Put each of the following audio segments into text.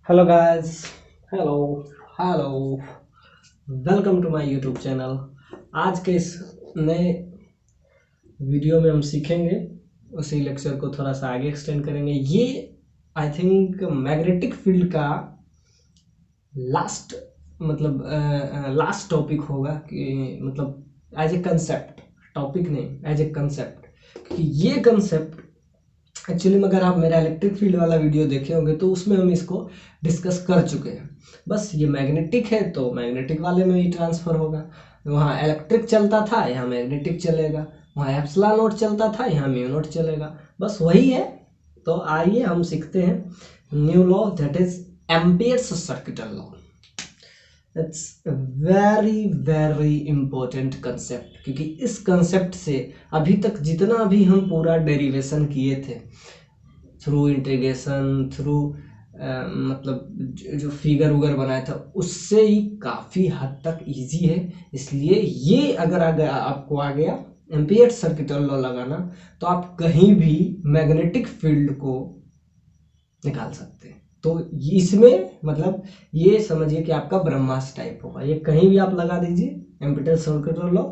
Hello guys. Hello hello. Welcome to my YouTube channel. आज के इस नए वीडियो में हम सीखेंगे, उसी लेक्चर को थोड़ा सा आगे एक्सटेंड करेंगे। ये आई थिंक मैग्नेटिक फील्ड का लास्ट लास्ट टॉपिक होगा कि मतलब एज ए कंसेप्ट, टॉपिक नहीं एज ए कंसेप्ट, क्योंकि ये कंसेप्ट एक्चुअली में अगर आप मेरा इलेक्ट्रिक फील्ड वाला वीडियो देखे होंगे तो उसमें हम इसको डिस्कस कर चुके हैं। बस ये मैग्नेटिक है तो मैग्नेटिक वाले में ही ट्रांसफर होगा। वहाँ इलेक्ट्रिक चलता था, यहाँ मैग्नेटिक चलेगा। वहाँ एप्सिलॉन नोट चलता था, यहाँ म्यू नोट चलेगा। बस वही है। तो आइए हम सीखते हैं new law, that is amperes circuital law. It's very very important concept, क्योंकि इस कंसेप्ट से अभी तक जितना भी हम पूरा डेरिवेशन किए थे थ्रू इंटीग्रेशन, थ्रू जो फिगर उगर बनाया था, उससे ही काफ़ी हद तक इजी है। इसलिए ये अगर आपको आ गया एम्पियर सर्किटल लॉ लगाना, तो आप कहीं भी मैग्नेटिक फील्ड को निकाल सकते हैं। तो इसमें मतलब ये समझिए कि आपका ब्रह्मास्त्र टाइप होगा। ये कहीं भी आप लगा दीजिए एम्पियर सर्किटल लॉ,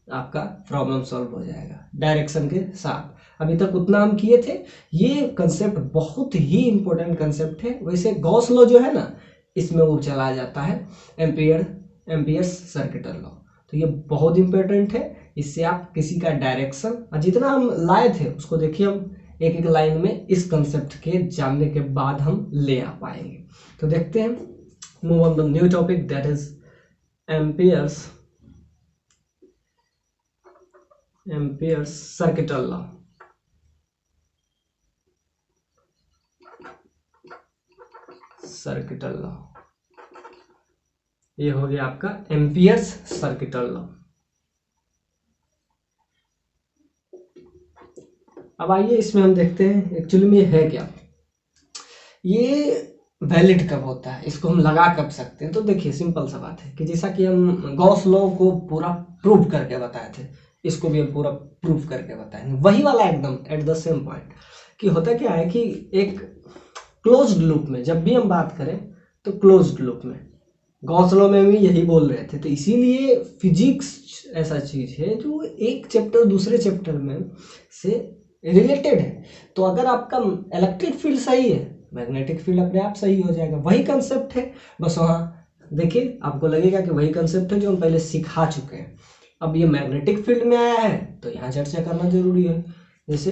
आपका प्रॉब्लम सॉल्व हो जाएगा डायरेक्शन के साथ। अभी तक उतना हम किए थे। ये कंसेप्ट बहुत ही इंपॉर्टेंट कंसेप्ट है। वैसे गॉस लॉ जो है ना, इसमें वो चला जाता है एम्पियर सर्किटल लॉ। तो ये बहुत इंपॉर्टेंट है। इससे आप किसी का डायरेक्शन जितना हम लाए थे उसको देखिए, हम एक एक लाइन में इस कंसेप्ट के जानने के बाद हम ले आ पाएंगे। तो देखते हैं, move on the new topic, that is amperes circuital law. Circuital law ये हो गया आपका एम्पियर्स सर्किटल लॉ। अब आइए इसमें हम देखते हैं एक्चुअली में ये है क्या। ये वैलिड कब होता है, इसको हम लगा कब सकते हैं। तो देखिए सिंपल सा बात है कि जैसा कि हम गॉस लॉ को पूरा प्रूव करके बताए थे, इसको भी हम पूरा प्रूव करके बताएंगे वही वाला एकदम एट द सेम पॉइंट। कि होता क्या है कि एक क्लोज्ड लूप में जब भी हम बात करें तो क्लोज्ड लूप में गॉस लॉ में भी यही बोल रहे थे। तो इसीलिए फिजिक्स ऐसा चीज है जो एक चैप्टर दूसरे चैप्टर में से रिलेटेड है। तो अगर आपका इलेक्ट्रिक फील्ड सही है, मैग्नेटिक फील्ड अपने आप सही हो जाएगा। वही कंसेप्ट है। बस वहाँ देखिए आपको लगेगा कि वही कंसेप्ट है जो हम पहले सिखा चुके हैं। अब ये मैग्नेटिक फील्ड में आया है तो यहाँ चर्चा करना जरूरी है। जैसे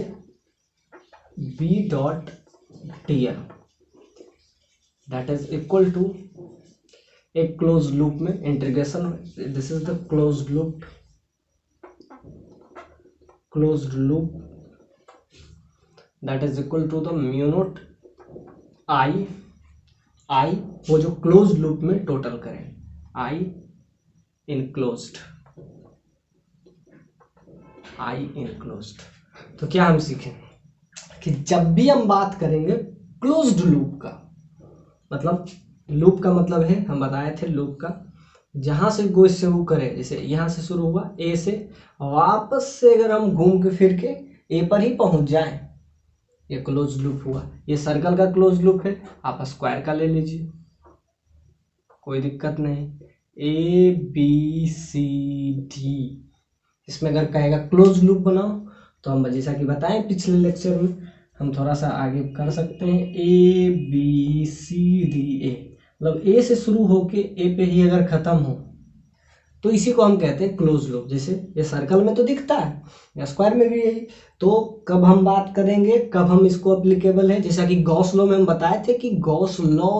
b dot d l that is equal to एक क्लोज लूप में integration, this is the closed loop that is equal to the mu naught i वो जो क्लोज लूप में टोटल करें, आई इनक्लोज्ड। तो क्या हम सीखें कि जब भी हम बात करेंगे क्लोज्ड लूप का मतलब है, हम बताए थे लूप का जहां से गो इससे वो करे, जैसे यहां से शुरू हुआ ए से, वापस से अगर हम घूम के फिर के ए पर ही पहुंच जाए, ये क्लोज लूप हुआ। ये सर्कल का क्लोज लूप है, आप स्क्वायर का ले लीजिए, कोई दिक्कत नहीं। ए बी सी डी, इसमें अगर कहेगा क्लोज लूप बनाओ तो हम जैसा कि बताएं पिछले लेक्चर में, हम थोड़ा सा आगे कर सकते हैं। A B C D A, मतलब ए से शुरू होके ए पे ही अगर खत्म हो तो इसी को हम कहते हैं क्लोज लूप। जैसे ये सर्कल में तो दिखता है, या स्क्वायर में भी यही। तो कब हम बात करेंगे, कब हम इसको अप्लीकेबल है, जैसा कि गॉस लॉ में हम बताए थे कि गॉस लॉ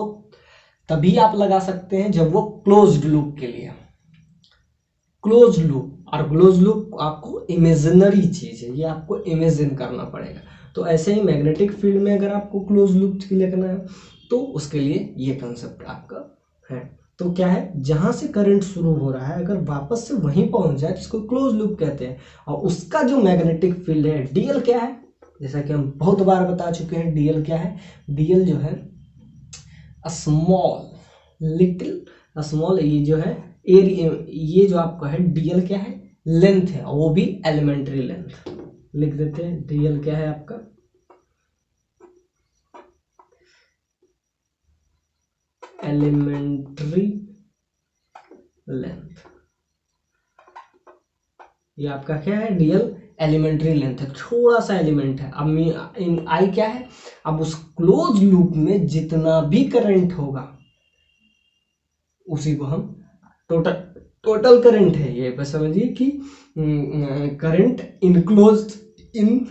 तभी आप लगा सकते हैं जब वो क्लोज्ड लूप के लिए, क्लोज लूप। और क्लोज लूप आपको इमेजिनरी चीज है, ये आपको इमेजिन करना पड़ेगा। तो ऐसे ही मैग्नेटिक फील्ड में अगर आपको क्लोज लूप के लिए करना है तो उसके लिए ये कंसेप्ट आपका है। तो क्या है, जहां से करंट शुरू हो रहा है अगर वापस से वहीं पहुंच जाए तो इसको क्लोज लूप कहते हैं। और उसका जो मैग्नेटिक फील्ड है डीएल क्या है, जैसा कि हम बहुत बार बता चुके हैं, डीएल क्या है। डीएल जो है स्मॉल ये जो है एरिया, ये जो आपका है डीएल क्या है, लेंथ है, और वो भी एलिमेंट्री लेंथ। लिख देते हैं डीएल क्या है आपका, एलिमेंट्री लेंथ, ये आपका क्या है, डीएल एलिमेंट्री लेंथ है, थोड़ा सा एलिमेंट है। अब आई क्या है, अब उस क्लोज लूप में जितना भी करंट होगा उसी को हम टोटल करंट है ये, बस समझिए कि current enclosed in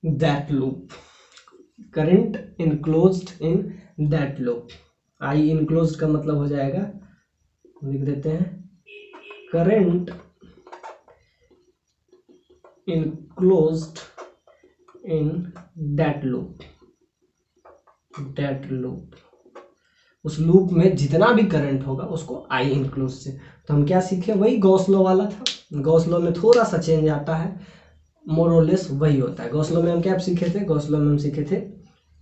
that loop, current enclosed in that loop. I enclosed का मतलब हो जाएगा, लिख देते हैं, current enclosed in that loop, that loop, उस लूप में जितना भी करंट होगा उसको आई इंक्लूज से। तो हम क्या सीखे, वही गॉस लॉ वाला था, गॉस लॉ में थोड़ा सा चेंज आता है, मोर और लेस वही होता है। गॉस लॉ में हम क्या सीखे थे, गॉस लॉ में हम सीखे थे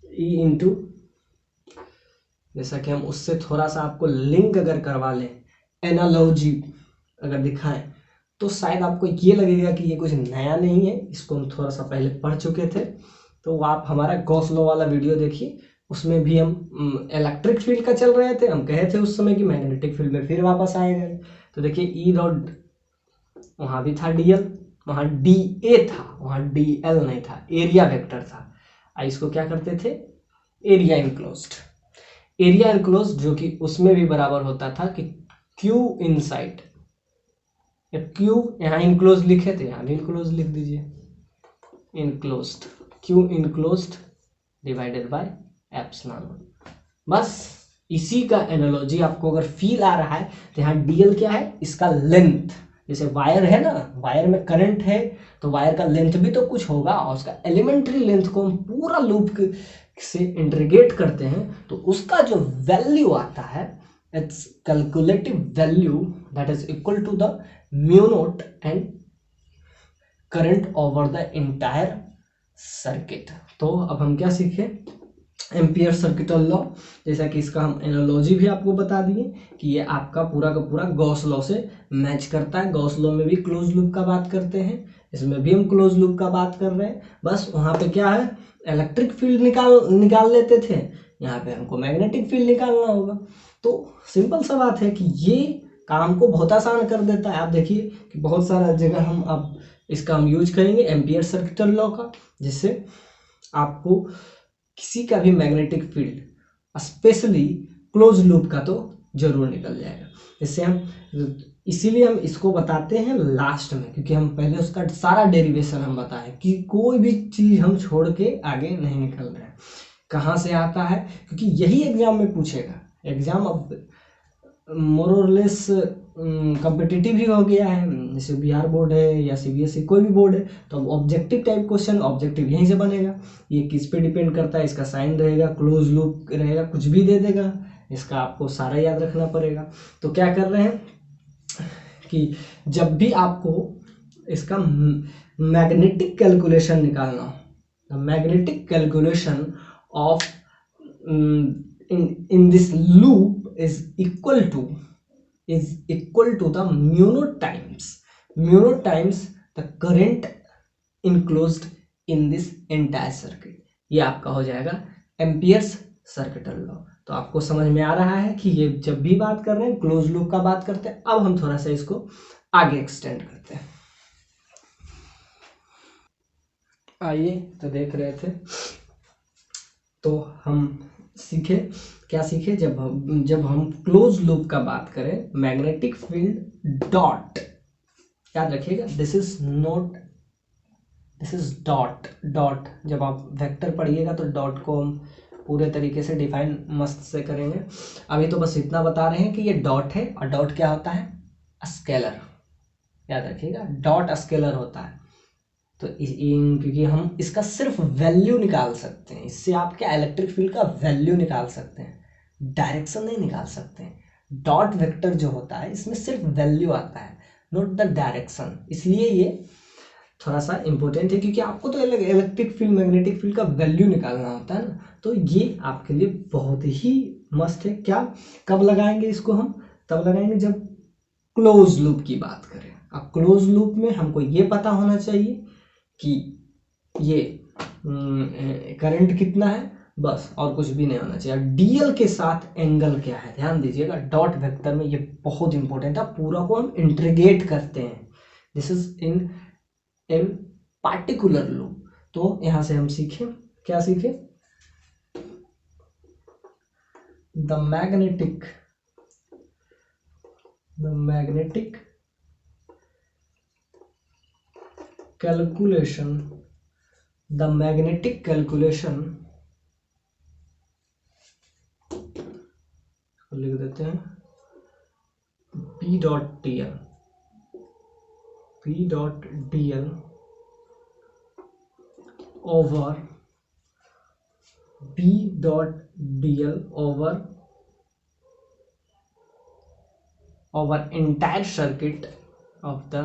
ई इंटू, जैसा कि हम उससे थोड़ा सा आपको लिंक अगर करवा लें, एनालॉजी अगर दिखाएं, तो शायद आपको ये लगेगा कि ये कुछ नया नहीं है, इसको हम थोड़ा सा पहले पढ़ चुके थे। तो आप हमारा गॉस लॉ वाला वीडियो देखिए, उसमें भी हम इलेक्ट्रिक फील्ड का चल रहे थे, हम कहे थे उस समय कि मैग्नेटिक फील्ड में फिर वापस आएगा। तो देखिए ई डॉट, वहाँ भी था डीएल, वहाँ डी ए था, वहाँ डी एल नहीं था, एरिया वेक्टर था। इसको क्या करते थे, एरिया इनक्लोज्ड, एरिया इनक्लोज्ड, जो कि उसमें भी बराबर होता था कि क्यू इनसाइड, क्यू यहाँ इनक्लोज लिखे थे, यहाँ भी इनक्लोज लिख दीजिए, enclosed, Q enclosed divided by epsilon. बस इसी का एनालॉजी आपको अगर फील आ रहा है तो यहाँ डीएल क्या है, इसका लेंथ, जैसे वायर है ना, वायर में करंट है तो वायर का लेंथ भी तो कुछ होगा, और उसका एलिमेंट्री लेंथ को हम पूरा लूप से इंटीग्रेट करते हैं तो उसका जो वैल्यू आता है, it's calculative value that is equal to the mu naught and current over the entire circuit. तो अब हम क्या सीखे, एम्पियर सर्किटल लॉ, जैसा कि इसका हम एनालॉजी भी आपको बता दिए कि ये आपका पूरा का पूरा गॉस लॉ से मैच करता है। गॉस लॉ में भी क्लोज लूप का बात करते हैं, इसमें भी हम क्लोज लूप का बात कर रहे हैं। बस वहाँ पे क्या है, इलेक्ट्रिक फील्ड निकाल लेते थे, यहाँ पे हमको मैग्नेटिक फील्ड निकालना होगा। तो सिंपल सा बात है कि ये काम को बहुत आसान कर देता है। आप देखिए कि बहुत सारा जगह हम अब इसका हम यूज करेंगे एम्पियर सर्किटल लॉ का, जिससे आपको किसी का भी magnetic field specially close loop का तो जरूर निकल जाएगा। इससे हम, इसीलिए हम इसको बताते हैं लास्ट में, क्योंकि हम पहले उसका सारा डेरिवेशन हम बताएं कि कोई भी चीज़ हम छोड़ के आगे नहीं निकल रहे हैं। कहाँ से आता है, क्योंकि यही एग्जाम में पूछेगा। एग्जाम अब मोर और लेस कम्पिटिटिव ही हो गया है, जैसे बिहार बोर्ड है या सीबीएसई कोई भी बोर्ड है, तो अब ऑब्जेक्टिव टाइप क्वेश्चन ऑब्जेक्टिव यहीं से बनेगा। ये किस पे डिपेंड करता है, इसका साइन रहेगा, क्लोज लूप रहेगा, कुछ भी दे देगा, इसका आपको सारा याद रखना पड़ेगा। तो क्या कर रहे हैं कि जब भी आपको इसका मैग्नेटिक कैलकुलेशन निकालना हो, magnetic calculation of in this loop is equal to the mu naught times the current enclosed in this entire circuit। ये आपका हो जाएगा एम्पियर्स सर्किटल लॉ। तो आपको समझ में आ रहा है कि ये जब भी बात कर रहे हैं क्लोज लूप का बात करते हैं। अब हम थोड़ा सा इसको आगे एक्सटेंड करते हैं। आइए, तो देख रहे थे, तो हम सीखे, क्या सीखे, जब हम क्लोज लूप का बात करें, मैग्नेटिक फील्ड डॉट, याद रखिएगा, दिस इज डॉट। जब आप वेक्टर पढ़िएगा तो डॉट को हम पूरे तरीके से डिफाइन मस्त से करेंगे। अभी तो बस इतना बता रहे हैं कि ये डॉट है, और डॉट क्या होता है, स्केलर। याद रखिएगा, डॉट स्केलर होता है। तो क्योंकि हम इसका सिर्फ वैल्यू निकाल सकते हैं, इससे आप क्या इलेक्ट्रिक फील्ड का वैल्यू निकाल सकते हैं, डायरेक्शन नहीं निकाल सकते हैं। डॉट वेक्टर जो होता है इसमें सिर्फ वैल्यू आता है, नॉट द डायरेक्शन। इसलिए ये थोड़ा सा इंपॉर्टेंट है, क्योंकि आपको तो इलेक्ट्रिक फील्ड मैग्नेटिक फील्ड का वैल्यू निकालना होता है ना। तो ये आपके लिए बहुत ही मस्त है। क्या, कब लगाएंगे इसको हम, तब लगाएंगे जब क्लोज लूप की बात करें। अब क्लोज लूप में हमको ये पता होना चाहिए कि ये करंट कितना है, बस, और कुछ भी नहीं होना चाहिए। डीएल के साथ एंगल क्या है ध्यान दीजिएगा, डॉट वेक्टर में ये बहुत इंपॉर्टेंट है, पूरा को हम इंटीग्रेट करते हैं, this is in particular loop. तो यहां से हम सीखे, क्या सीखे, द मैग्नेटिक कैलकुलेशन लिख देते हैं P dot dl over B dot dl over entire circuit of the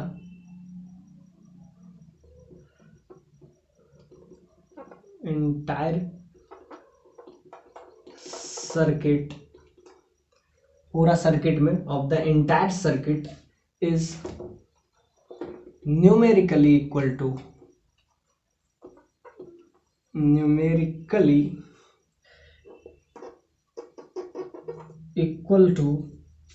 पूरा सर्किट में of the entire circuit is numerically equal to,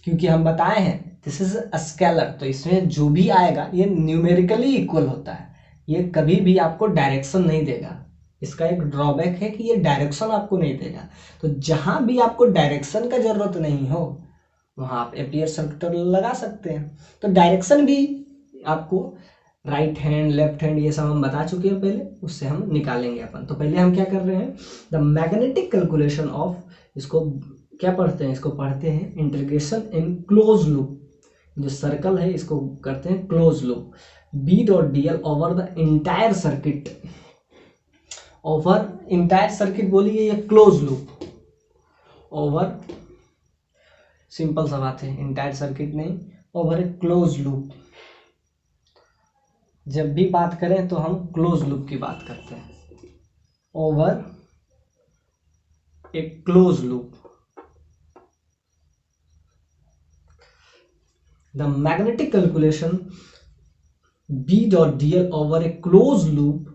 क्योंकि हम बताए हैं दिस इज अ स्केलर, तो इसमें जो भी आएगा ये न्यूमेरिकली इक्वल होता है, ये कभी भी आपको डायरेक्शन नहीं देगा। इसका एक ड्रॉबैक है कि ये डायरेक्शन आपको नहीं देगा, तो जहां भी आपको डायरेक्शन का जरूरत नहीं हो वहां आप एम्पियर सर्किट लगा सकते हैं। तो डायरेक्शन भी आपको राइट हैंड लेफ्ट हैंड ये सब हम बता चुके हैं पहले, उससे हम निकालेंगे अपन। तो पहले हम क्या कर रहे हैं, द मैग्नेटिक कैलकुलेशन ऑफ, इसको क्या पढ़ते हैं, इसको पढ़ते हैं इंटीग्रेशन इन क्लोज लूप, जो सर्कल है इसको करते हैं close loop, B dot dl over the entire circuit, बोलिए ये क्लोज लूप, ओवर, सिंपल सा बात है, इंटायर सर्किट नहीं, ओवर ए क्लोज लूप। जब भी बात करें तो हम क्लोज लूप की बात करते हैं, over a close loop. The magnetic calculation B dot dl over a closed loop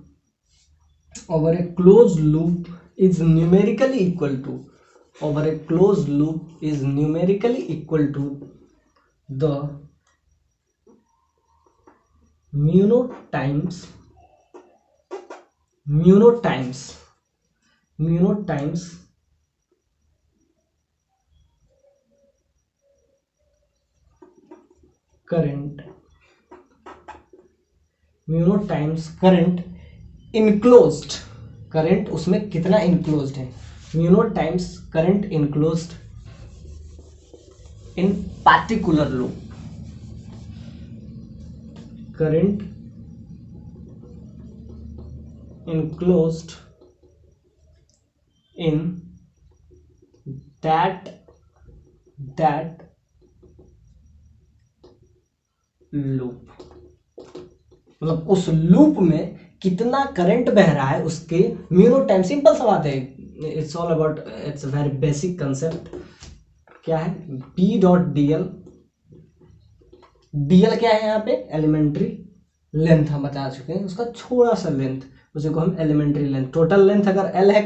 is numerically equal to the mu naught times current enclosed, current उसमें कितना इनक्लोज्ड है, mu naught times current enclosed in particular loop, current enclosed in that loop, मतलब उस loop में कितना current बह रहा है उसके म्यू नॉट टाइम, सिंपल सा बात है, it's all about, it's very basic concept. क्या है, बी डॉट डीएल, डीएल क्या है यहाँ पे, एलिमेंट्री लेंथ हम बता चुके हैं, उसका थोड़ा सा लेंथ, उसे को हम एलिमेंट्री लेंथ, टोटल लेंथ अगर एल है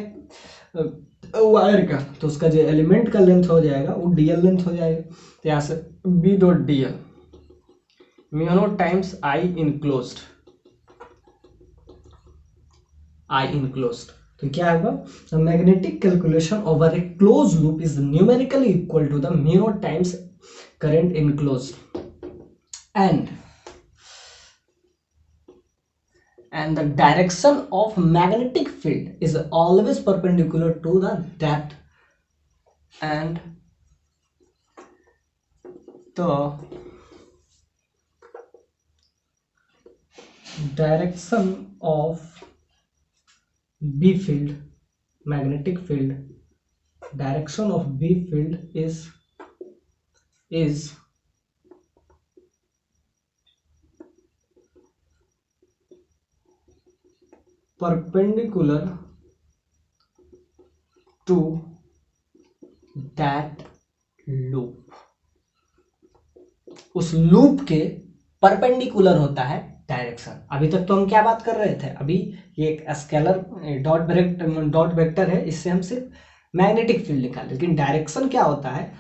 वायर का तो उसका जो एलिमेंट का लेंथ हो जाएगा वो डीएल लेंथ हो जाएगा। तो यहाँ से B dot dl mu naught times आई इनक्लोज्ड, तो क्या होगा, the magnetic calculation over a close loop is numerically equal to the mu naught times current enclosed and the direction of magnetic field is always perpendicular to the that, and the direction of B field, magnetic field, direction of B field is perpendicular to that loop, उस loop के perpendicular होता है direction. अभी तक तो हम क्या बात कर रहे थे, अभी ये एक स्केलर डॉट वेक्टर है, इससे हम सिर्फ मैग्नेटिक फील्ड निकाले, लेकिन डायरेक्शन क्या होता है,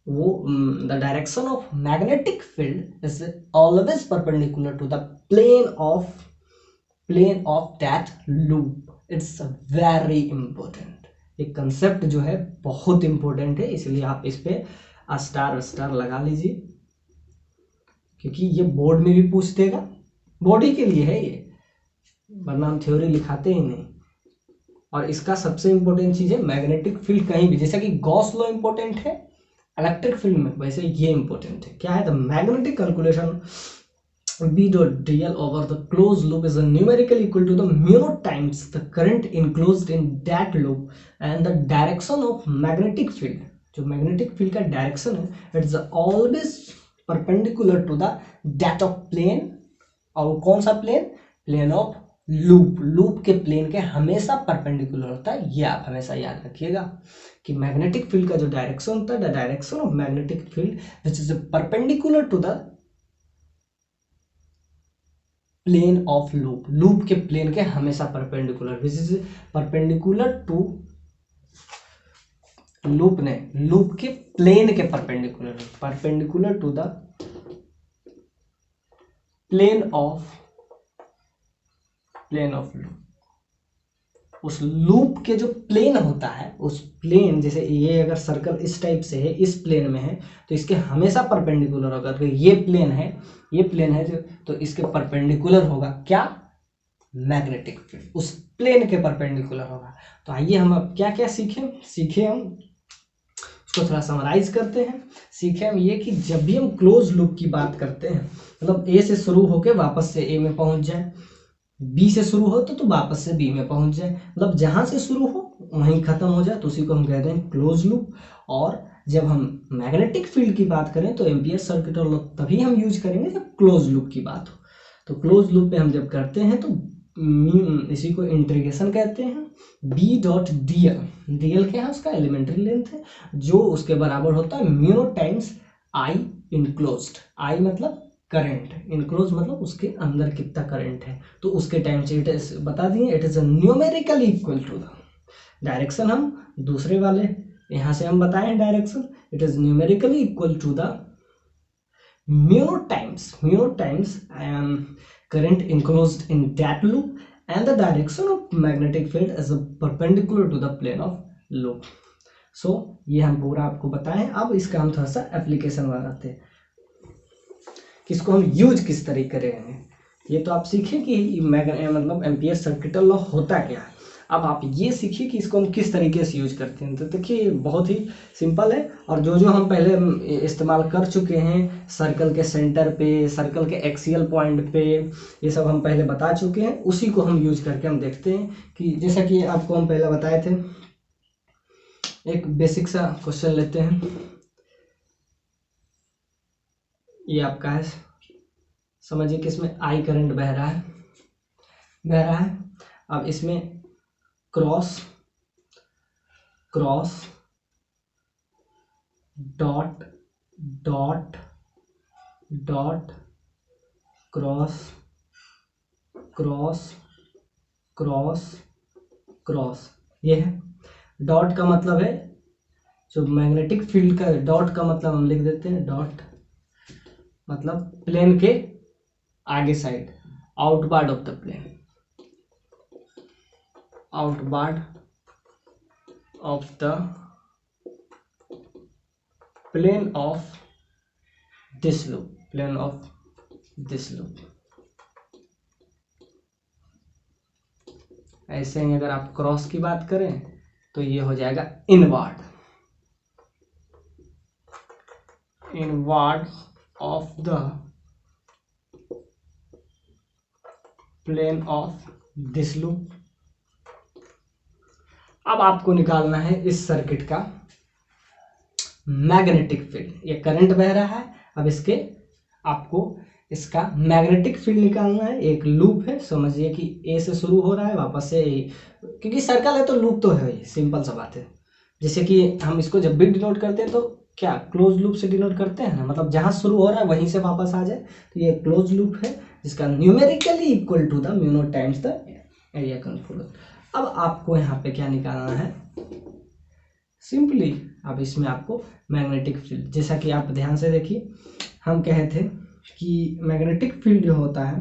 वो the direction of magnetic field is always perpendicular to the plane of that loop. It's very important, एक कंसेप्ट जो है बहुत इंपॉर्टेंट है, इसलिए आप इस पे स्टार लगा लीजिए, क्योंकि ये बोर्ड में भी पूछ देगा, बोर्ड ही के लिए है ये, वरना हम थ्योरी लिखाते ही नहीं। और इसका सबसे इंपॉर्टेंट चीज है मैग्नेटिक फील्ड, कहीं भी जैसा कि गॉस लॉ इंपॉर्टेंट है इलेक्ट्रिक फील्ड में, वैसे ये इंपॉर्टेंट है। क्या है, the magnetic calculation B dot dl over the closed loop is numerically equal to the mu naught times the current enclosed in that loop and the direction of magnetic field। जो magnetic field का direction है it's always perpendicular to the that of plane, और कौन सा plane, plane of loop, loop के plane के हमेशा perpendicular होता है। ये आप हमेशा याद रखिएगा कि मैग्नेटिक फील्ड का जो डायरेक्शन होता है, the direction of magnetic field which is perpendicular to the plane of loop, loop के प्लेन के हमेशा perpendicular, which is perpendicular to loop ने लूप के प्लेन के perpendicular, perpendicular to the plane of loop. उस loop के जो plane होता है, उस प्लेन, जैसे ये अगर सर्कल इस टाइप से है, इस प्लेन में है, तो इसके हमेशा परपेंडिकुलर होगा। तो ये प्लेन है, ये प्लेन है जो, तो इसके परपेंडिकुलर होगा क्या, मैग्नेटिक फील्ड, उस प्लेन के परपेंडिकुलर होगा। तो आइए हम अब क्या क्या सीखे हम उसको थोड़ा समराइज करते हैं। सीखे हम ये कि जब भी हम क्लोज लूप की बात करते हैं, मतलब ए से शुरू होकर वापस से ए में पहुंच जाए, बी से शुरू हो तो वापस से बी में पहुंच जाए, मतलब जहां से शुरू हो वहीं खत्म हो जाए, तो उसी को हम कहते हैं क्लोज लूप। और जब हम मैग्नेटिक फील्ड की बात करें तो एम्पियर सर्किट लॉ तभी हम यूज करेंगे जब क्लोज लूप की बात हो। तो क्लोज लूप पे हम जब करते हैं तो इसी को इंटीग्रेशन कहते हैं। बी डॉट डी एल क्या है, उसका एलिमेंट्री लेंथ है, जो उसके बराबर होता है mu naught times I enclosed. I मतलब करंट, इनक्लोज मतलब उसके अंदर कितना करंट है, तो उसके टाइम से इट इज बता दिए, it is numerically equal to the direction. हम दूसरे वाले यहां से हम बताएं direction, it is numerically equal to the mu naught times current enclosed in that loop and the direction of magnetic field is perpendicular to the plane of loop. So ये हम पूरा आपको बताएं। अब इसका हम थोड़ा सा एप्लीकेशन बनाते हैं, किसको हम यूज किस तरीके करेंगे। ये तो आप सीखे कि मतलब एम्पियर सर्किट लॉ होता क्या है। अब आप ये सीखिए कि इसको हम किस तरीके से यूज करते हैं। तो देखिए बहुत ही सिंपल है, और जो जो हम पहले इस्तेमाल कर चुके हैं सर्कल के सेंटर पे, सर्कल के एक्सियल पॉइंट पे, ये सब हम पहले बता चुके हैं, उसी को हम यूज करके हम देखते हैं कि जैसा कि आपको हम पहले बताए थे। एक बेसिक सा क्वेश्चन लेते हैं, ये आपका है, समझिए कि इसमें आई करंट बह रहा है। अब इसमें क्रॉस डॉट क्रॉस ये है। डॉट का मतलब है जो मैग्नेटिक फील्ड का, डॉट का मतलब हम लिख देते हैं, डॉट मतलब प्लेन के आगे side, outward of the plane, outward of the plane of this loop, ऐसे ही अगर आप क्रॉस की बात करें तो ये हो जाएगा inward of the plane of this loop. अब आपको निकालना है इस सर्किट का मैग्नेटिक फील्ड, ये करंट बह रहा है, अब इसके आपको इसका मैग्नेटिक फील्ड निकालना है। एक लूप है, समझिए कि ए से शुरू हो रहा है, वापस से क्योंकि सर्कल है तो लूप तो है ही, सिंपल सा बात है। जैसे कि हम इसको जब भी डिनोट करते हैं तो क्या क्लोज लूप से डिनोट करते हैं ना, मतलब जहां शुरू हो रहा है वहीं से वापस आ जाए, तो ये क्लोज लूप है। जिसका numerically equal to the mu naught times the area control. अब आपको यहाँ पे क्या निकालना है, सिंपली अब इसमें आपको मैग्नेटिक फील्ड, जैसा कि आप ध्यान से देखिए, हम कहे थे कि मैग्नेटिक फील्ड जो होता है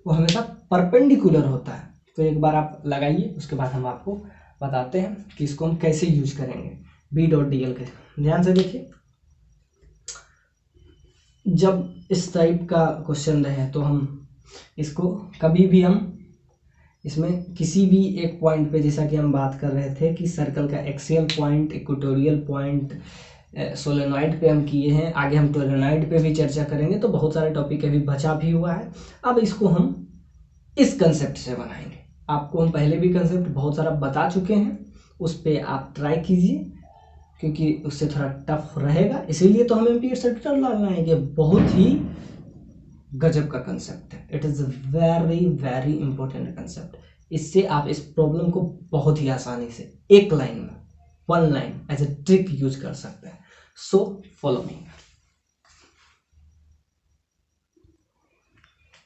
वो हमेशा परपेंडिकुलर होता है। तो एक बार आप लगाइए, उसके बाद हम आपको बताते हैं कि इसको हम कैसे यूज करेंगे बी डॉट डी एल के। ध्यान से देखिए, जब इस टाइप का क्वेश्चन रहे तो हम इसको कभी भी हम इसमें किसी भी एक पॉइंट पे, जैसा कि हम बात कर रहे थे कि सर्कल का axial point, equatorial point, solenoid पे हम किए हैं, आगे हम टोलेनॉइड पे भी चर्चा करेंगे, तो बहुत सारे टॉपिक अभी बचा भी हुआ है। अब इसको हम इस कंसेप्ट से बनाएंगे। आपको हम पहले भी कंसेप्ट बहुत सारा बता चुके हैं, उस पर आप ट्राई कीजिए, क्योंकि उससे थोड़ा टफ रहेगा, इसीलिए तो हम एम्पीयर सर्किट लाएंगे। बहुत ही गजब का कंसेप्ट है, it is very very important concept. इससे आप इस प्रॉब्लम को बहुत ही आसानी से एक लाइन में, one line as a trick use कर सकते हैं। So follow me.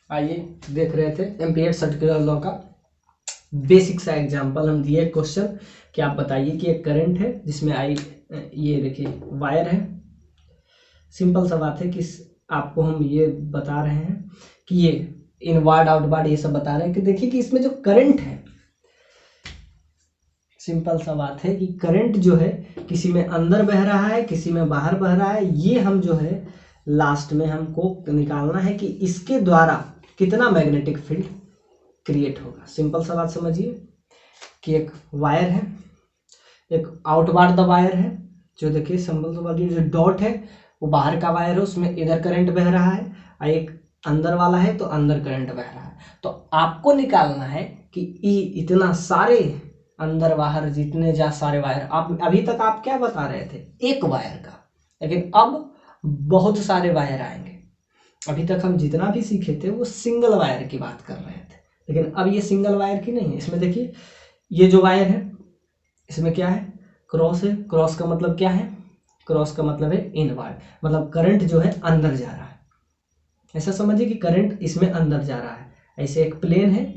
आइए, देख रहे थे एम्पीयर सर्कुलर लॉ का बेसिक सा एग्जांपल हम दिए क्वेश्चन कि आप बताइए कि एक करंट है जिसमें ये देखिए वायर है। सिंपल सा बात है कि आपको हम ये बता रहे हैं कि ये इनवर्ड आउटवर्ड ये सब बता रहे हैं कि देखिए कि इसमें जो करंट है, सिंपल सा बात है कि करंट जो है किसी में अंदर बह रहा है, किसी में बाहर बह रहा है। ये हम जो है लास्ट में हमको निकालना है कि इसके द्वारा कितना मैग्नेटिक फील्ड क्रिएट होगा। सिंपल सा बात समझिए कि एक वायर है, एक आउटवर्ड द वायर है, जो देखिए सिंपल सा बात, जो डॉट है वो बाहर का वायर है, उसमें इधर करंट बह रहा है, और एक अंदर वाला है तो अंदर करंट बह रहा है। तो आपको निकालना है कि इतना सारे अंदर बाहर जितने जा सारे वायर, आप अभी तक आप क्या बता रहे थे, एक वायर का, लेकिन अब बहुत सारे वायर आएंगे। अभी तक हम जितना भी सीखे थे वो सिंगल वायर की बात कर रहे थे, लेकिन अब ये सिंगल वायर की नहीं है। इसमें देखिए ये जो वायर है इसमें क्या है, क्रॉस है। क्रॉस का मतलब क्या है, क्रॉस का मतलब है इनवर्ड, मतलब करंट जो है अंदर जा रहा है। ऐसा समझिए कि करंट इसमें अंदर जा रहा है। ऐसे एक प्लेन है,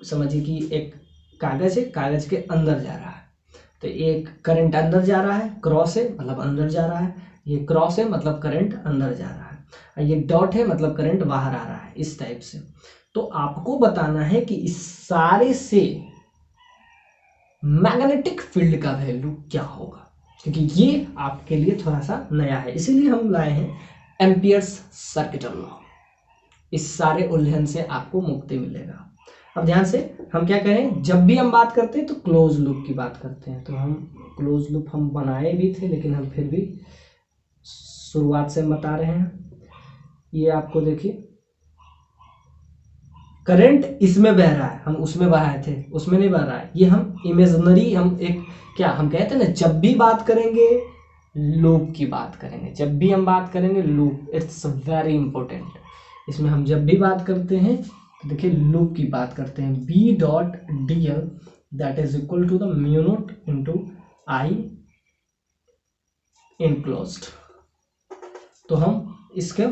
समझिए कि एक कागज है, कागज के अंदर जा रहा है, तो एक करंट अंदर जा रहा है, क्रॉस है मतलब अंदर जा रहा है, ये क्रॉस है मतलब करंट अंदर जा रहा है, और ये डॉट है मतलब करंट बाहर आ रहा है, इस टाइप से। तो आपको बताना है कि इस सारे से मैग्नेटिक फील्ड का वैल्यू क्या होगा, क्योंकि ये आपके लिए थोड़ा सा नया है, इसीलिए हम लाए हैं एम्पियर्स सर्किट लॉ। इस सारे उलझन से आपको मुक्ति मिलेगा। अब ध्यान से हम क्या करें, जब भी हम बात करते हैं तो क्लोज लूप की बात करते हैं। तो हम क्लोज लूप हम बनाए भी थे, लेकिन हम फिर भी शुरुआत से बता रहे हैं। ये आपको देखिए करंट इसमें बह रहा है, हम उसमें बहाए थे, उसमें नहीं बह रहा है। ये हम इमेजिनरी, हम एक क्या हम कहते हैं ना, जब भी बात करेंगे लूप की बात करेंगे, जब भी हम बात करेंगे लूप, इट्स वेरी इंपॉर्टेंट। इसमें हम जब भी बात करते हैं तो देखिए लूप की बात करते हैं, B dot d l that is equal to the mu naught into I enclosed. तो हम इसके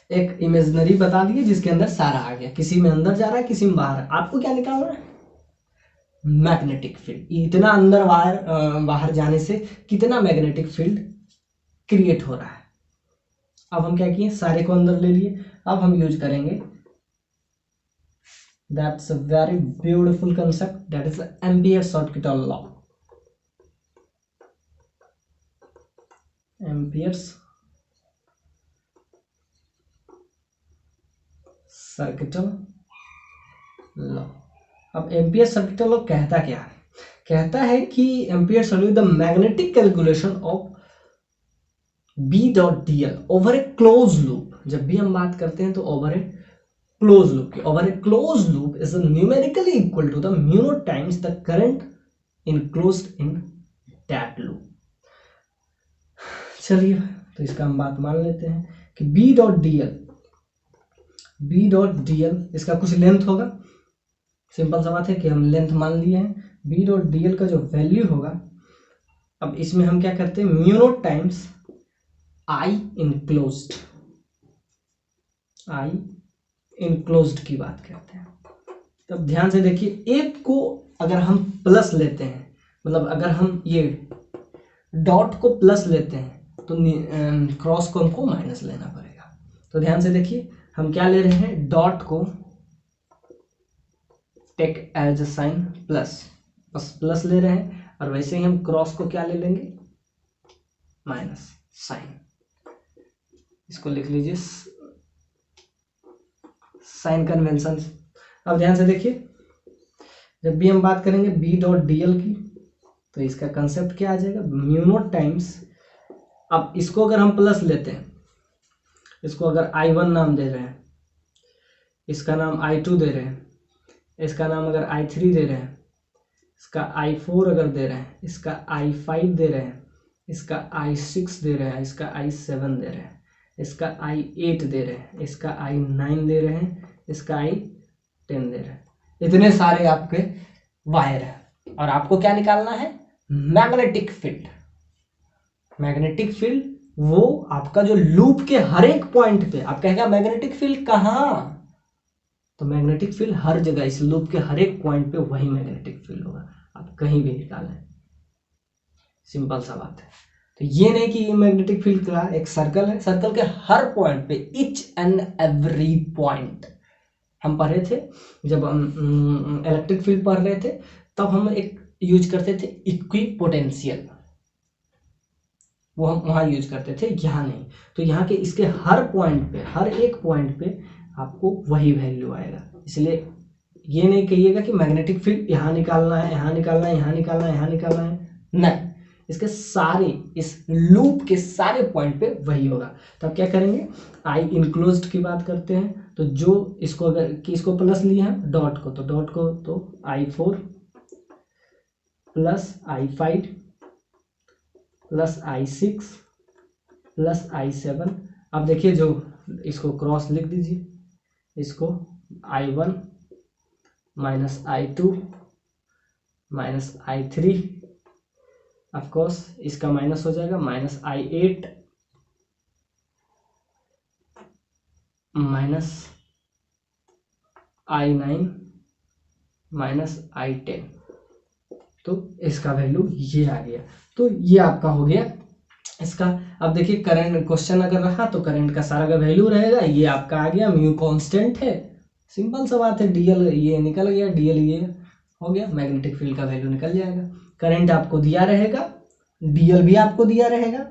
एक इमेजिनरी बता दिए जिसके अंदर सारा आ गया, किसी में अंदर जा रहा है, किसी में बाहर। आपको क्या निकालना है, मैग्नेटिक फील्ड। इतना अंदर बाहर जाने से कितना मैग्नेटिक फील्ड क्रिएट हो रहा है। अब हम क्या किए, सारे को अंदर ले लिए। अब हम यूज करेंगे, that's a very beautiful concept, that is ampere circuit law. Ampere's circuital law. अब एम्पियर सर्किटल लॉ कहता क्या है, कहता है कि ampere circuit the magnetic calculation of B dot d l over a close loop. जब भी हम बात करते हैं तो ओवर ए क्लोज लूप की, over a close loop is numerically equal to the mu naught times the current enclosed in that loop. चलिए तो इसका हम बात मान लेते हैं कि बी डॉट डी एल इसका कुछ लेंथ होगा। सिंपल सा बात है कि हम लेंथ मान लिए हैं। बी डॉट डी एल का जो वैल्यू होगा, अब इसमें हम क्या करते हैं, म्यू नॉट टाइम्स आई इनक्लोज्ड, आई इनक्लोज्ड की बात करते हैं। तब ध्यान से देखिए, एक को अगर हम प्लस लेते हैं, मतलब अगर हम ये डॉट को प्लस लेते हैं तो क्रॉस को हमको माइनस लेना पड़ेगा। तो ध्यान से देखिए, हम क्या ले रहे हैं, डॉट को take as a sign plus, बस प्लस ले रहे हैं, और वैसे ही हम क्रॉस को क्या ले लेंगे, माइनस साइन। इसको लिख लीजिए साइन कन्वेंशन। अब ध्यान से देखिए, जब भी हम बात करेंगे बी डॉट डी एल की, तो इसका कंसेप्ट क्या आ जाएगा, म्यू नॉट टाइम्स। अब इसको अगर हम प्लस लेते हैं, इसको अगर I1 नाम दे रहे हैं, इसका नाम I2 दे रहे हैं, इसका नाम अगर I3 दे रहे हैं, इसका I4 अगर दे रहे हैं, इसका I5 दे रहे हैं, इसका I6 दे रहे हैं, इसका I7 दे रहे हैं, इसका I8 दे रहे हैं, इसका I9 दे रहे हैं, इसका I10 दे रहे हैं। इतने सारे आपके वायर हैं, और आपको क्या निकालना है, मैग्नेटिक फील्ड। मैग्नेटिक फील्ड वो आपका जो लूप के हर एक पॉइंट पे, आप कहेगा मैग्नेटिक फील्ड कहाँ, तो मैग्नेटिक फील्ड हर जगह, इस लूप के हर एक पॉइंट पे वही मैग्नेटिक फील्ड होगा, आप कहीं भी निकालें, सिंपल सा बात है। तो ये नहीं कि ये मैग्नेटिक फील्ड का एक सर्कल है, सर्कल के हर पॉइंट पे, ईच एंड एवरी पॉइंट। हम पढ़ रहे थे जब हम इलेक्ट्रिक फील्ड पढ़ रहे थे, तब हम एक यूज करते थे इक्विपोटेंशियल, वो हम वहाँ यूज करते थे, यहाँ नहीं। तो यहाँ के इसके हर पॉइंट पे, हर एक पॉइंट पे आपको वही वैल्यू आएगा। इसलिए ये नहीं कहिएगा कि मैग्नेटिक फील्ड यहाँ निकालना है, यहाँ निकालना है, यहाँ निकालना है, यहाँ निकालना है, नहीं, इसके सारे, इस लूप के सारे पॉइंट पे वही होगा। तो अब क्या करेंगे, आई इनक्लोज्ड की बात करते हैं, तो जो इसको अगर कि इसको प्लस लिया है डॉट को, तो डॉट को तो I4 plus I5 plus I6 plus I7। अब देखिए, जो इसको क्रॉस लिख दीजिए, इसको I1 minus I2 minus I3, of course इसका माइनस हो जाएगा, minus I8 minus I9 minus I10। तो इसका वैल्यू ये आ गया। तो ये आपका हो गया इसका। अब देखिए, करंट क्वेश्चन अगर रहा तो करंट का सारा का वैल्यू रहेगा, ये आपका आ गया, म्यू कांस्टेंट है, सिंपल सा बात है, डीएल ये निकल गया, डीएल ये हो गया, मैग्नेटिक फील्ड का वैल्यू निकल जाएगा। करंट आपको दिया रहेगा, डीएल भी आपको दिया रहेगा,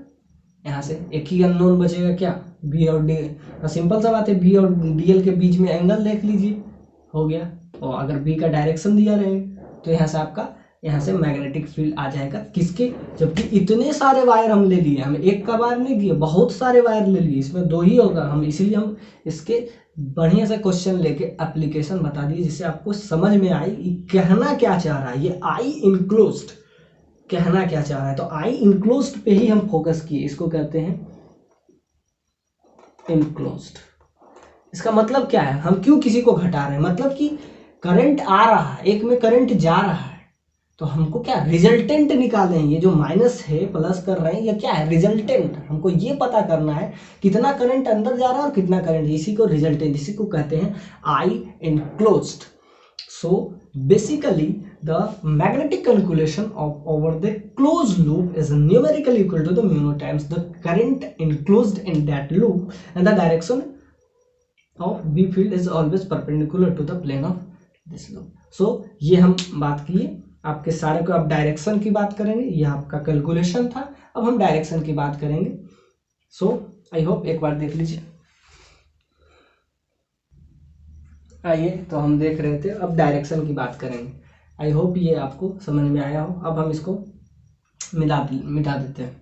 यहाँ से एक ही अननोन बचेगा क्या, बी और डी। सिंपल सा बात है, बी और डीएल के बीच में एंगल देख लीजिए, हो गया। और अगर बी का डायरेक्शन दिया रहेगा तो यहाँ से आपका, यहाँ से मैग्नेटिक फील्ड आ जाएगा किसके, जबकि इतने सारे वायर हम ले लिए, हम एक का वायर नहीं लिए, बहुत सारे वायर ले लिए, इसमें दो ही होगा हम, इसीलिए हम इसके बढ़िया से क्वेश्चन लेके एप्लीकेशन बता दिए, जिससे आपको समझ में आई कहना क्या चाह रहा है, ये आई इनक्लोज्ड कहना क्या चाह रहा है। तो आई इनक्लोज्ड पे ही हम फोकस किए, इसको कहते हैं इनक्लोज्ड। इसका मतलब क्या है, हम क्यों किसी को घटा रहे हैं, मतलब कि करंट आ रहा है, एक में करंट जा रहा है, तो हमको क्या रिजल्टेंट निकालें, ये जो माइनस है प्लस कर रहे हैं, ये क्या है, रिजल्टेंट। हमको ये पता करना है कितना करंट अंदर जा रहा है और कितना करंट, इसी को रिजल्टेंट, इसी को कहते हैं i enclosed. So basically the magnetic calculation of over the closed loop is numerically equal to the mu naught times the current enclosed in that loop, and the direction of B field is always perpendicular to the plane of this loop. So ये हम बात किए आपके सारे को, अब direction की बात करेंगे, ये आपका कैलकुलेशन था, अब हम डायरेक्शन की बात करेंगे। सो आई होप एक बार देख लीजिए। आइए, तो हम देख रहे थे, अब डायरेक्शन की बात करेंगे। आई होप ये आपको समझ में आया हो। अब हम इसको मिटा देते हैं।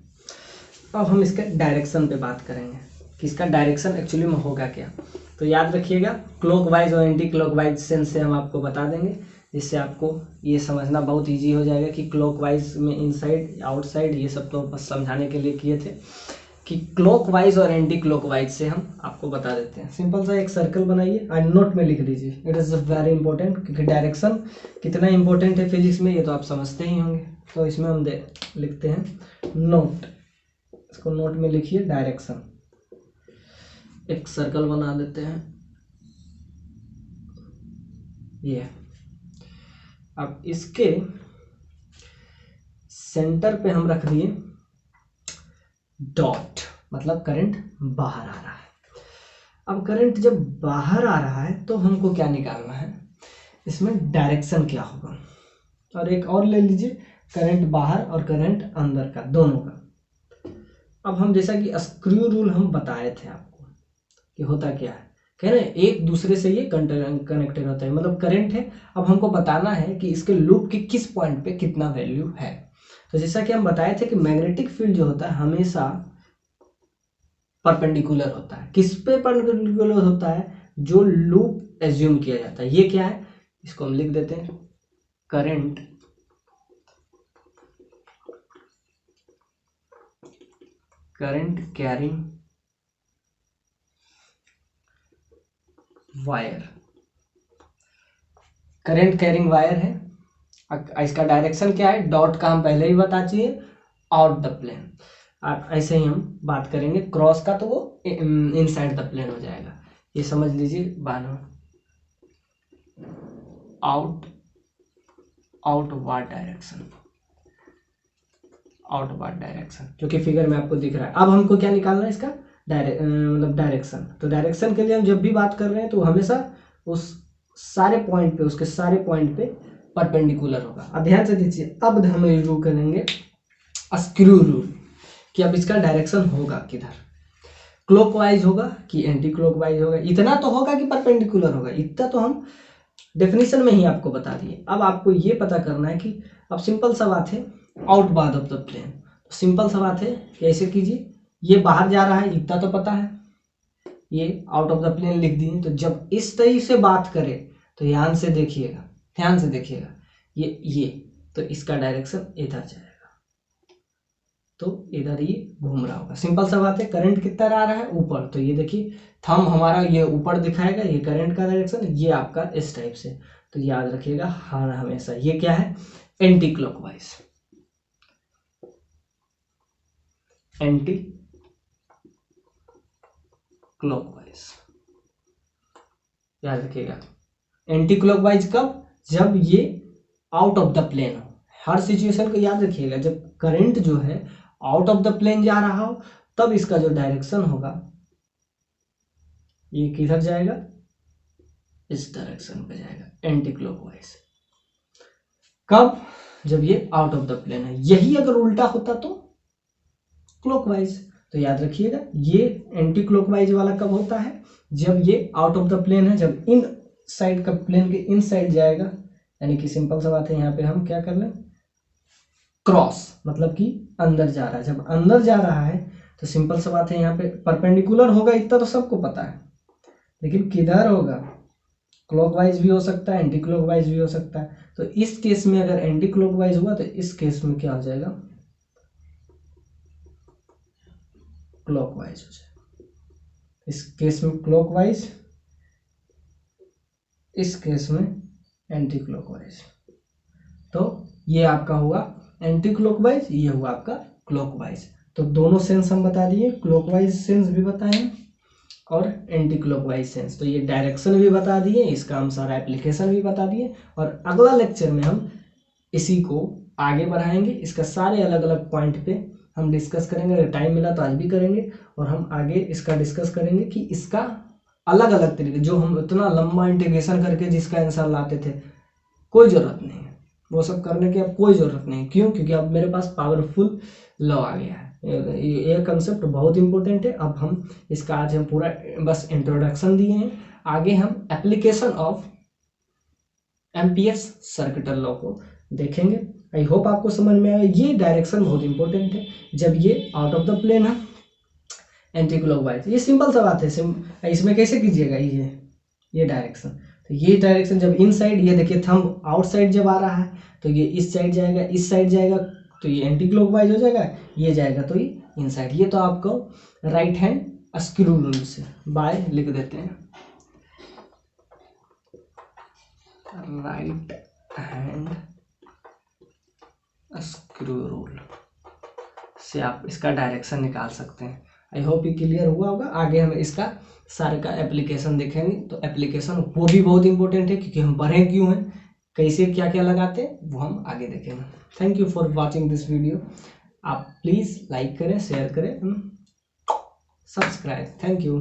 अब हम इसके डायरेक्शन पे बात करेंगे कि इसका डायरेक्शन एक्चुअली में होगा क्या। तो याद रखिएगा, क्लॉकवाइज और एंटी क्लॉकवाइज सेंस से हम आपको बता देंगे, जिससे आपको ये समझना बहुत इजी हो जाएगा कि क्लॉकवाइज में इनसाइड आउटसाइड, ये सब तो बस समझाने के लिए किए थे, कि क्लॉकवाइज और एंटी क्लॉकवाइज से हम आपको बता देते हैं। सिंपल सा एक सर्कल बनाइए और नोट में लिख दीजिए, इट इज़ वेरी इंपॉर्टेंट, क्योंकि डायरेक्शन कितना इंपॉर्टेंट है फिजिक्स में, ये तो आप समझते ही होंगे। तो इसमें हम लिखते हैं नोट, इसको नोट में लिखिए डायरेक्शन। एक सर्कल बना देते हैं, ये। अब इसके सेंटर पे हम रख दिए डॉट, मतलब करंट बाहर आ रहा है। अब करंट जब बाहर आ रहा है तो हमको क्या निकालना है, इसमें डायरेक्शन क्या होगा। और एक और ले लीजिए, करंट बाहर और करंट अंदर का, दोनों का। अब हम जैसा कि स्क्रू रूल हम बताए थे आपको कि होता क्या है, कह रहे हैं एक दूसरे से ये कनेक्टेड होता है, मतलब करंट है। अब हमको बताना है कि इसके लूप के किस पॉइंट पे कितना वैल्यू है। तो जैसा कि हम बताए थे कि मैग्नेटिक फील्ड जो होता है हमेशा परपेंडिकुलर होता है। किस पे परपेंडिकुलर होता है, जो लूप एज्यूम किया जाता है। ये क्या है, इसको हम लिख देते हैं current carrying wire. Current carrying wire है, इसका डायरेक्शन क्या है, डॉट का हम पहले ही बता चाहिए, आउट द प्लेन। ऐसे ही हम बात करेंगे क्रॉस का, तो वो इनसाइड द प्लेन हो जाएगा। ये समझ लीजिए 92 आउटवर्ड डायरेक्शन, क्योंकि फिगर में आपको दिख रहा है। अब हमको क्या निकालना है, इसका मतलब डायरेक्शन। तो डायरेक्शन के लिए हम जब भी बात कर रहे हैं तो हमेशा उस सारे पॉइंट पे, उसके सारे पॉइंट पे परपेंडिकुलर होगा। अब ध्यान से दीजिए, अब हम यूज करेंगे स्क्रू रूल कि अब इसका डायरेक्शन होगा किधर, क्लॉकवाइज होगा कि एंटी क्लॉकवाइज होगा। इतना तो होगा कि परपेंडिकुलर होगा, इतना तो हम डेफिनेशन में ही आपको बता दिए। अब आपको ये पता करना है कि अब सिंपल सा बात है, आउटवर्ड ऑफ द प्लेन। तो सिंपल सा बात है, ऐसे कीजिए, ये बाहर जा रहा है इतना तो पता है, ये आउट ऑफ द प्लेन लिख दिए। तो जब इस तरीके से बात करें तो ध्यान से देखिएगा, ये तो इसका डायरेक्शन इधर जाएगा, तो इधर ये घूम रहा होगा। सिंपल सा बात है, करंट कितना आ रहा है ऊपर, तो ये देखिए थंब हमारा ये ऊपर दिखाएगा, ये करंट का डायरेक्शन, ये आपका इस टाइप से। तो याद रखिएगा हर हमेशा ये क्या है, एंटी क्लॉकवाइज, याद रखिएगा। एंटी क्लॉकवाइज कब, जब ये आउट ऑफ द प्लेन हो। हर सिचुएशन को याद रखिएगा, जब करंट जो है आउट ऑफ द प्लेन जा रहा हो तब इसका जो डायरेक्शन होगा ये किधर जाएगा, इस डायरेक्शन पे जाएगा, एंटी क्लॉकवाइज। कब, जब ये आउट ऑफ द प्लेन है। यही अगर उल्टा होता तो क्लॉकवाइज। तो याद रखिएगा ये एंटी क्लॉकवाइज वाला कब होता है, जब ये आउट ऑफ द प्लेन है, जब इन साइड का प्लेन के इन साइड जाएगा। यानी कि सिंपल सा बात है, यहाँ पे हम क्या कर लें, क्रॉस, मतलब कि अंदर जा रहा है। जब अंदर जा रहा है तो सिंपल सा बात है, यहाँ पे परपेंडिकुलर होगा, इतना तो सबको पता है, लेकिन किधर होगा, क्लॉकवाइज भी हो सकता है, एंटी क्लॉकवाइज भी हो सकता है। तो इस केस में अगर एंटी क्लॉकवाइज हुआ तो इस केस में क्या हो जाएगा, क्लॉकवाइज हो जाएगा। इस केस में क्लॉकवाइज, इस केस में एंटी क्लॉकवाइज। तो ये आपका हुआ एंटी क्लॉकवाइज, ये हुआ आपका क्लॉकवाइज। तो दोनों सेंस हम बता दिए, क्लॉकवाइज सेंस भी बताएं और एंटी क्लॉकवाइज सेंस। तो ये डायरेक्शन भी बता दिए, इसका हम सारा एप्लीकेशन भी बता दिए। और अगला लेक्चर में हम इसी को आगे बढ़ाएंगे, इसका सारे अलग अलग पॉइंट पे हम डिस्कस करेंगे। अगर टाइम मिला तो आज भी करेंगे, और हम आगे इसका डिस्कस करेंगे कि इसका अलग अलग तरीके, जो हम इतना लंबा इंटीग्रेशन करके जिसका आंसर लाते थे, कोई ज़रूरत नहीं है वो सब करने की, अब कोई ज़रूरत नहीं। क्यों, क्योंकि अब मेरे पास पावरफुल लॉ आ गया है। ये कंसेप्ट बहुत इंपॉर्टेंट है। अब हम इसका आज हम पूरा बस इंट्रोडक्शन दिए हैं, आगे हम application of amperes circuital law को देखेंगे। आई होप आपको समझ में आया। ये डायरेक्शन बहुत इंपॉर्टेंट है, जब ये आउट ऑफ द प्लेन है, एंटी क्लॉकवाइज। ये सिंपल सा बात है, इसमें कैसे कीजिएगा, ये डायरेक्शन। तो ये डायरेक्शन जब इन साइड, ये देखिए थंब आउटसाइड जब आ रहा है तो ये इस साइड जाएगा, इस साइड जाएगा तो ये एंटी क्लॉकवाइज हो जाएगा, ये जाएगा तो ये इन साइड। ये तो आपको राइट हैंड स्क्रू रूल से बाय लिख देते हैं, राइट हैंड स्क्रू रूल से आप इसका डायरेक्शन निकाल सकते हैं। आई होप ये क्लियर हुआ होगा। आगे हम इसका सारे का एप्लीकेशन देखेंगे, तो एप्लीकेशन वो भी बहुत इंपॉर्टेंट है क्योंकि हम पढ़े क्यों हैं, कैसे क्या क्या लगाते हैं, वो हम आगे देखेंगे। Thank you for watching this video. आप प्लीज़ लाइक करें, शेयर करें, सब्सक्राइब। Thank you.